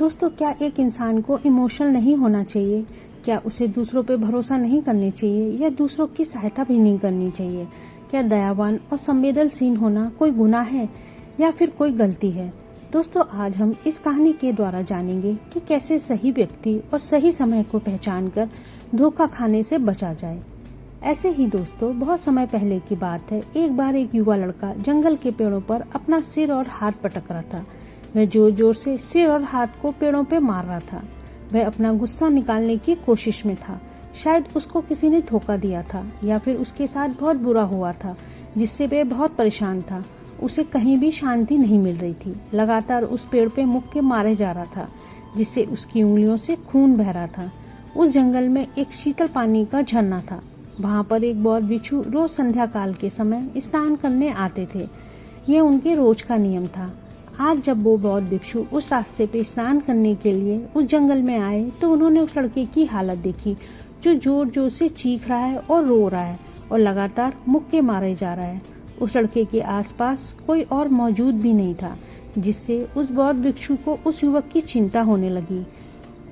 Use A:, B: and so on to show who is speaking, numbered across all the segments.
A: दोस्तों, क्या एक इंसान को इमोशनल नहीं होना चाहिए? क्या उसे दूसरों पे भरोसा नहीं करनी चाहिए या दूसरों की सहायता भी नहीं करनी चाहिए? क्या दयावान और संवेदनशील होना कोई गुनाह है या फिर कोई गलती है? दोस्तों, आज हम इस कहानी के द्वारा जानेंगे कि कैसे सही व्यक्ति और सही समय को पहचान कर धोखा खाने से बचा जाए। ऐसे ही दोस्तों, बहुत समय पहले की बात है। एक बार एक युवा लड़का जंगल के पेड़ों पर अपना सिर और हाथ पटक रहा था। वह जोर जोर से सिर और हाथ को पेड़ों पे मार रहा था। वह अपना गुस्सा निकालने की कोशिश में था। शायद उसको किसी ने धोखा दिया था या फिर उसके साथ बहुत बुरा हुआ था, जिससे वह बहुत परेशान था। उसे कहीं भी शांति नहीं मिल रही थी। लगातार उस पेड़ पे मुक्के मारे जा रहा था, जिससे उसकी उंगलियों से खून बह रहा था। उस जंगल में एक शीतल पानी का झरना था। वहाँ पर एक बौद्ध भिक्षु रोज संध्या काल के समय स्नान करने आते थे। यह उनके रोज का नियम था। आज जब वो बौद्ध भिक्षु उस रास्ते पे स्नान करने के लिए उस जंगल में आए तो उन्होंने उस लड़के की हालत देखी, जो जोर जोर से चीख रहा है और रो रहा है और लगातार मुक्के मारे जा रहा है। उस लड़के के आसपास कोई और मौजूद भी नहीं था, जिससे उस बौद्ध भिक्षु को उस युवक की चिंता होने लगी।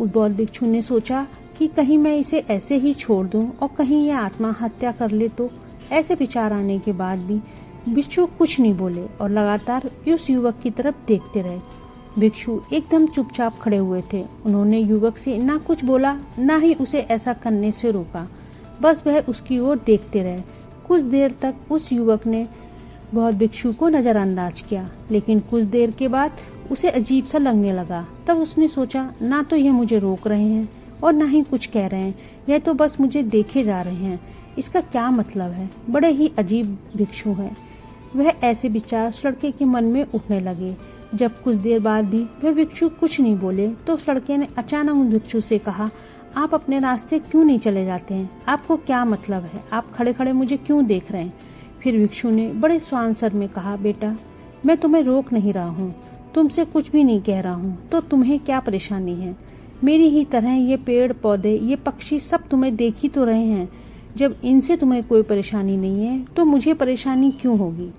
A: उस बौद्ध भिक्षु ने सोचा कि कहीं मैं इसे ऐसे ही छोड़ दूं और कहीं ये आत्महत्या कर ले तो। ऐसे विचार आने के बाद भी भिक्षु कुछ नहीं बोले और लगातार उस युवक की तरफ देखते रहे। भिक्षु एकदम चुपचाप खड़े हुए थे। उन्होंने युवक से ना कुछ बोला, ना ही उसे ऐसा करने से रोका। बस वह उसकी ओर देखते रहे। कुछ देर तक उस युवक ने बौद्ध भिक्षु को नजरअंदाज किया, लेकिन कुछ देर के बाद उसे अजीब सा लगने लगा। तब उसने सोचा, ना तो ये मुझे रोक रहे हैं और ना ही कुछ कह रहे हैं, यह तो बस मुझे देखे जा रहे हैं। इसका क्या मतलब है? बड़े ही अजीब भिक्षु है। वह ऐसे विचार उस लड़के के मन में उठने लगे। जब कुछ देर बाद भी वह भिक्षु कुछ नहीं बोले तो उस लड़के ने अचानक उस भिक्षु से कहा, आप अपने रास्ते क्यों नहीं चले जाते हैं? आपको क्या मतलब है? आप खड़े खड़े मुझे क्यों देख रहे हैं? फिर भिक्षु ने बड़े स्वान स्वर में कहा, बेटा, मैं तुम्हें रोक नहीं रहा हूँ, तुमसे कुछ भी नहीं कह रहा हूँ, तो तुम्हें क्या परेशानी है? मेरी ही तरह ये पेड़ पौधे, ये पक्षी सब तुम्हें देख ही तो रहे हैं। जब इनसे तुम्हें कोई परेशानी नहीं है तो मुझे परेशानी क्यों होगी?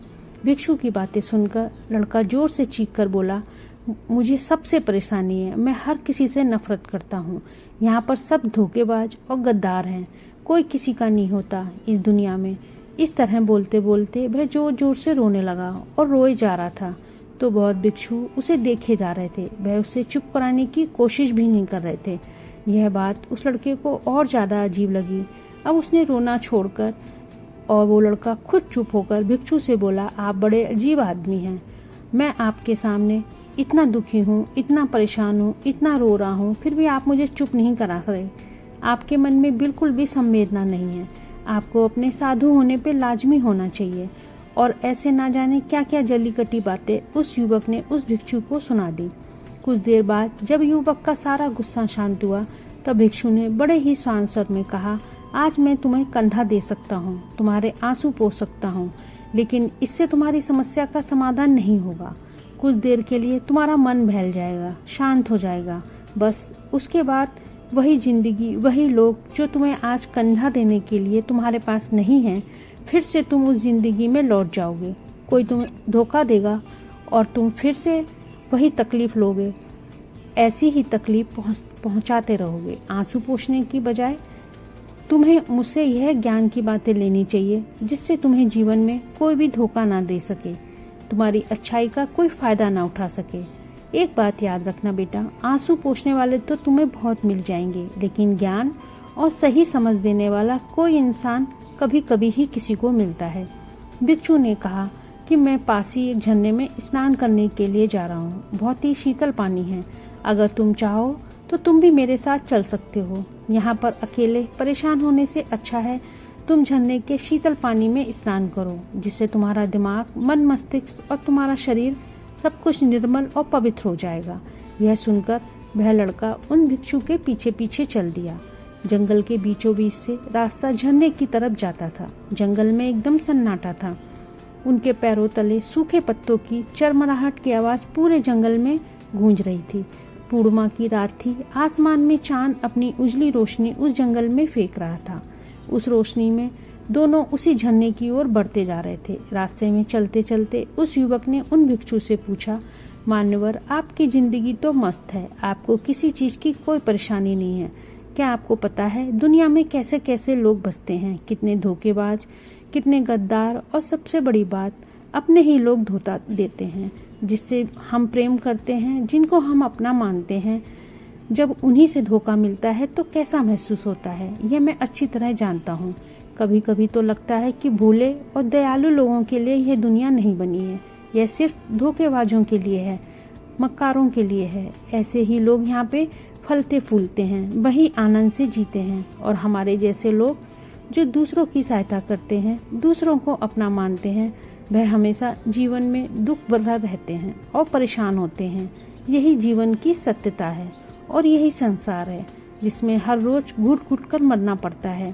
A: भिक्षु की बातें सुनकर लड़का जोर से चीख कर बोला, मुझे सबसे परेशानी है। मैं हर किसी से नफरत करता हूँ। यहाँ पर सब धोखेबाज और गद्दार हैं। कोई किसी का नहीं होता इस दुनिया में। इस तरह बोलते बोलते वह जोर जोर से रोने लगा और रोए जा रहा था। तो बौद्ध भिक्षु उसे देखे जा रहे थे। वह उसे चुप कराने की कोशिश भी नहीं कर रहे थे। यह बात उस लड़के को और ज्यादा अजीब लगी। अब उसने रोना छोड़कर और वो लड़का खुद चुप होकर भिक्षु से बोला, आप बड़े अजीब आदमी हैं। मैं आपके सामने इतना दुखी हूँ, इतना परेशान हूँ, इतना रो रहा हूँ, फिर भी आप मुझे चुप नहीं करा रहे। आपके मन में बिल्कुल भी संवेदना नहीं है। आपको अपने साधु होने पे लाजमी होना चाहिए। और ऐसे ना जाने क्या क्या जली कटी बातें उस युवक ने उस भिक्षु को सुना दी। कुछ देर बाद जब युवक का सारा गुस्सा शांत हुआ तब भिक्षु ने बड़े ही शांत स्वर में कहा, आज मैं तुम्हें कंधा दे सकता हूँ, तुम्हारे आंसू पोंछ सकता हूँ, लेकिन इससे तुम्हारी समस्या का समाधान नहीं होगा। कुछ देर के लिए तुम्हारा मन बहल जाएगा, शांत हो जाएगा। बस उसके बाद वही जिंदगी, वही लोग जो तुम्हें आज कंधा देने के लिए तुम्हारे पास नहीं है, फिर से तुम उस जिंदगी में लौट जाओगे। कोई तुम्हें धोखा देगा और तुम फिर से वही तकलीफ लोगे। ऐसी ही तकलीफ पहुंचाते रहोगे। आंसू पोंछने की बजाय तुम्हें मुझसे यह ज्ञान की बातें लेनी चाहिए, जिससे तुम्हें जीवन में कोई भी धोखा ना दे सके, तुम्हारी अच्छाई का कोई फायदा ना उठा सके। एक बात याद रखना बेटा, आंसू पोंछने वाले तो तुम्हें बहुत मिल जाएंगे, लेकिन ज्ञान और सही समझ देने वाला कोई इंसान कभी कभी ही किसी को मिलता है। भिक्षु ने कहा कि मैं पास ही एक झरने में स्नान करने के लिए जा रहा हूँ। बहुत ही शीतल पानी है। अगर तुम चाहो तो तुम भी मेरे साथ चल सकते हो। यहाँ पर अकेले परेशान होने से अच्छा है तुम झरने के शीतल पानी में स्नान करो, जिससे तुम्हारा दिमाग, मन, मस्तिष्क और तुम्हारा शरीर सब कुछ निर्मल और पवित्र हो जाएगा। यह सुनकर वह लड़का उन भिक्षु के पीछे पीछे चल दिया। जंगल के बीचों बीच से रास्ता झरने की तरफ जाता था। जंगल में एकदम सन्नाटा था। उनके पैरों तले सूखे पत्तों की चरमराहट की आवाज पूरे जंगल में गूंज रही थी। पूर्णिमा की रात थी। आसमान में चांद अपनी उजली रोशनी उस जंगल में फेंक रहा था। उस रोशनी में दोनों उसी झरने की ओर बढ़ते जा रहे थे। रास्ते में चलते चलते उस युवक ने उन भिक्षु से पूछा, मान्यवर, आपकी जिंदगी तो मस्त है, आपको किसी चीज की कोई परेशानी नहीं है। क्या आपको पता है दुनिया में कैसे कैसे लोग बसते हैं, कितने धोखेबाज, कितने गद्दार, और सबसे बड़ी बात, अपने ही लोग धोखा देते हैं जिससे हम प्रेम करते हैं, जिनको हम अपना मानते हैं। जब उन्हीं से धोखा मिलता है तो कैसा महसूस होता है, यह मैं अच्छी तरह जानता हूँ। कभी कभी तो लगता है कि भोले और दयालु लोगों के लिए यह दुनिया नहीं बनी है, यह सिर्फ धोखेबाजों के लिए है, मक्कारों के लिए है। ऐसे ही लोग यहाँ पे फलते फूलते हैं, वही आनंद से जीते हैं। और हमारे जैसे लोग जो दूसरों की सहायता करते हैं, दूसरों को अपना मानते हैं, वह हमेशा जीवन में दुख भरा रहते हैं और परेशान होते हैं। यही जीवन की सत्यता है और यही संसार है जिसमें हर रोज घुट घुट कर मरना पड़ता है।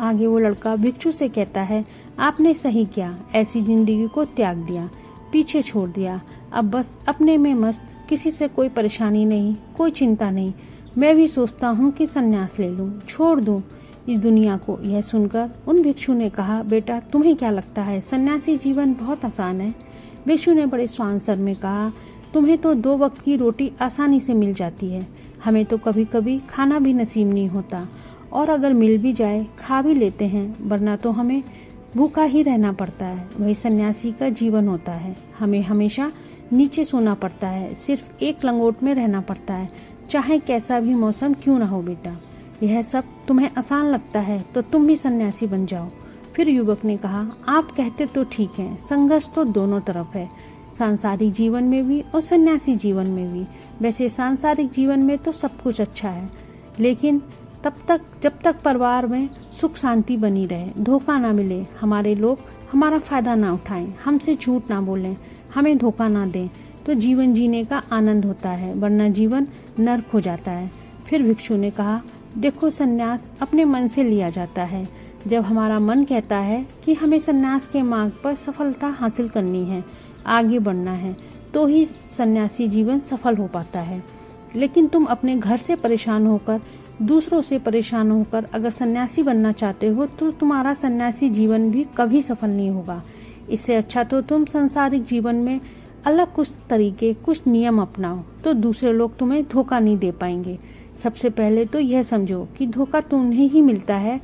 A: आगे वो लड़का भिक्षु से कहता है, आपने सही किया, ऐसी जिंदगी को त्याग दिया, पीछे छोड़ दिया। अब बस अपने में मस्त, किसी से कोई परेशानी नहीं, कोई चिंता नहीं। मैं भी सोचता हूँ कि संन्यास ले लूं, छोड़ दूं इस दुनिया को। यह सुनकर उन भिक्षु ने कहा, बेटा तुम्हें क्या लगता है सन्यासी जीवन बहुत आसान है? भिक्षु ने बड़े स्वान स्वर में कहा, तुम्हें तो 2 वक्त की रोटी आसानी से मिल जाती है, हमें तो कभी कभी खाना भी नसीब नहीं होता, और अगर मिल भी जाए खा भी लेते हैं, वरना तो हमें भूखा ही रहना पड़ता है। वही सन्यासी का जीवन होता है, हमें हमेशा नीचे सोना पड़ता है, सिर्फ एक लंगोट में रहना पड़ता है, चाहे कैसा भी मौसम क्यों ना हो। बेटा यह सब तुम्हें आसान लगता है तो तुम भी सन्यासी बन जाओ। फिर युवक ने कहा, आप कहते तो ठीक है, संघर्ष तो दोनों तरफ है, सांसारिक जीवन में भी और सन्यासी जीवन में भी। वैसे सांसारिक जीवन में तो सब कुछ अच्छा है, लेकिन जब तक परिवार में सुख शांति बनी रहे, धोखा ना मिले, हमारे लोग हमारा फायदा ना उठाएं, हमसे झूठ ना बोलें, हमें धोखा ना दें, तो जीवन जीने का आनंद होता है, वरना जीवन नर्क हो जाता है। फिर भिक्षु ने कहा, देखो सन्यास अपने मन से लिया जाता है। जब हमारा मन कहता है कि हमें सन्यास के मार्ग पर सफलता हासिल करनी है, आगे बढ़ना है, तो ही सन्यासी जीवन सफल हो पाता है। लेकिन तुम अपने घर से परेशान होकर, दूसरों से परेशान होकर अगर सन्यासी बनना चाहते हो तो तुम्हारा सन्यासी जीवन भी कभी सफल नहीं होगा। इससे अच्छा तो तुम सांसारिक जीवन में अलग कुछ तरीके, कुछ नियम अपनाओ, तो दूसरे लोग तुम्हें धोखा नहीं दे पाएंगे। सबसे पहले तो यह समझो कि धोखा तो उन्हें ही मिलता है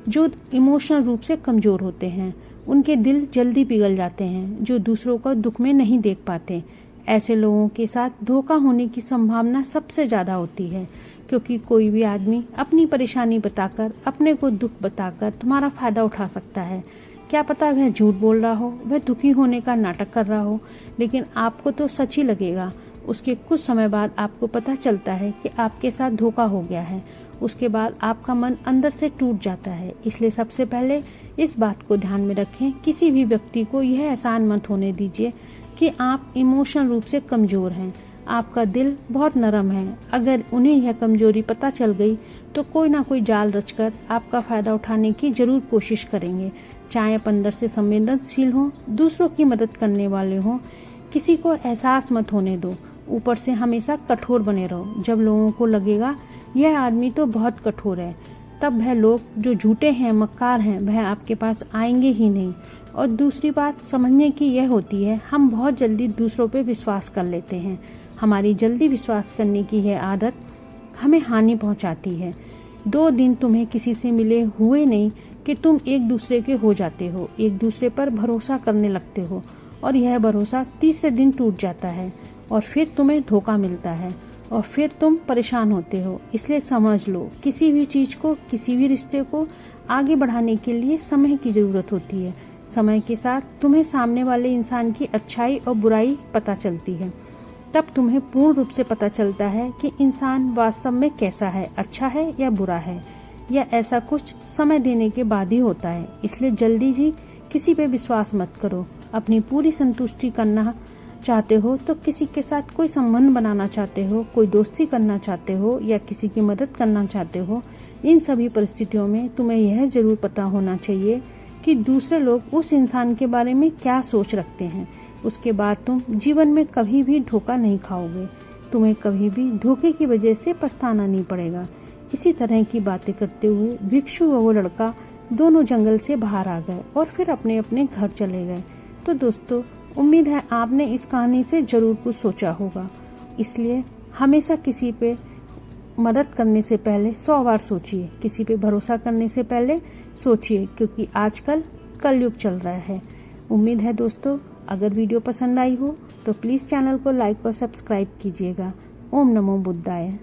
A: जो इमोशनल रूप से कमजोर होते हैं, उनके दिल जल्दी पिघल जाते हैं, जो दूसरों को दुख में नहीं देख पाते। ऐसे लोगों के साथ धोखा होने की संभावना सबसे ज्यादा होती है, क्योंकि कोई भी आदमी अपनी परेशानी बताकर, अपने को दुख बताकर तुम्हारा फायदा उठा सकता है। क्या पता वह झूठ बोल रहा हो, वह दुखी होने का नाटक कर रहा हो, लेकिन आपको तो सच ही लगेगा। उसके कुछ समय बाद आपको पता चलता है कि आपके साथ धोखा हो गया है। उसके बाद आपका मन अंदर से टूट जाता है। इसलिए सबसे पहले इस बात को ध्यान में रखें, किसी भी व्यक्ति को यह एहसान मत होने दीजिए कि आप इमोशनल रूप से कमजोर हैं। आपका दिल बहुत नरम है। अगर उन्हें यह कमजोरी पता चल गई तो कोई ना कोई जाल रचकर आपका फायदा उठाने की जरूर कोशिश करेंगे। चाहे आप अंदर से संवेदनशील हो, दूसरों की मदद करने वाले हो, किसी को एहसास मत होने दो। ऊपर से हमेशा कठोर बने रहो। जब लोगों को लगेगा यह आदमी तो बहुत कठोर है, तब वह लोग जो झूठे हैं, मक्कार हैं, वह आपके पास आएंगे ही नहीं। और दूसरी बात समझने की यह होती है, हम बहुत जल्दी दूसरों पे विश्वास कर लेते हैं। हमारी जल्दी विश्वास करने की यह आदत हमें हानि पहुंचाती है। 2 दिन तुम्हें किसी से मिले हुए नहीं कि तुम एक दूसरे के हो जाते हो, एक दूसरे पर भरोसा करने लगते हो, और यह भरोसा तीसरे दिन टूट जाता है और फिर तुम्हें धोखा मिलता है और फिर तुम परेशान होते हो। इसलिए समझ लो, किसी भी चीज को, किसी भी रिश्ते को आगे बढ़ाने के लिए समय की जरूरत होती है। समय के साथ तुम्हें सामने वाले इंसान की अच्छाई और बुराई पता चलती है। तब तुम्हें पूर्ण रूप से पता चलता है कि इंसान वास्तव में कैसा है, अच्छा है या बुरा है। या ऐसा कुछ समय देने के बाद ही होता है। इसलिए जल्दी ही किसी पे विश्वास मत करो। अपनी पूरी संतुष्टि करना चाहते हो तो किसी के साथ कोई संबंध बनाना चाहते हो, कोई दोस्ती करना चाहते हो या किसी की मदद करना चाहते हो, इन सभी परिस्थितियों में तुम्हें यह जरूर पता होना चाहिए कि दूसरे लोग उस इंसान के बारे में क्या सोच रखते हैं। उसके बाद तुम जीवन में कभी भी धोखा नहीं खाओगे। तुम्हें कभी भी धोखे की वजह से पछताना नहीं पड़ेगा। इसी तरह की बातें करते हुए भिक्षु व वो लड़का दोनों जंगल से बाहर आ गए और फिर अपने अपने घर चले गए। तो दोस्तों, उम्मीद है आपने इस कहानी से जरूर कुछ सोचा होगा। इसलिए हमेशा किसी पे मदद करने से पहले 100 बार सोचिए, किसी पे भरोसा करने से पहले सोचिए, क्योंकि आजकल कलयुग चल रहा है। उम्मीद है दोस्तों, अगर वीडियो पसंद आई हो तो प्लीज़ चैनल को लाइक और सब्सक्राइब कीजिएगा। ओम नमो बुद्धाय।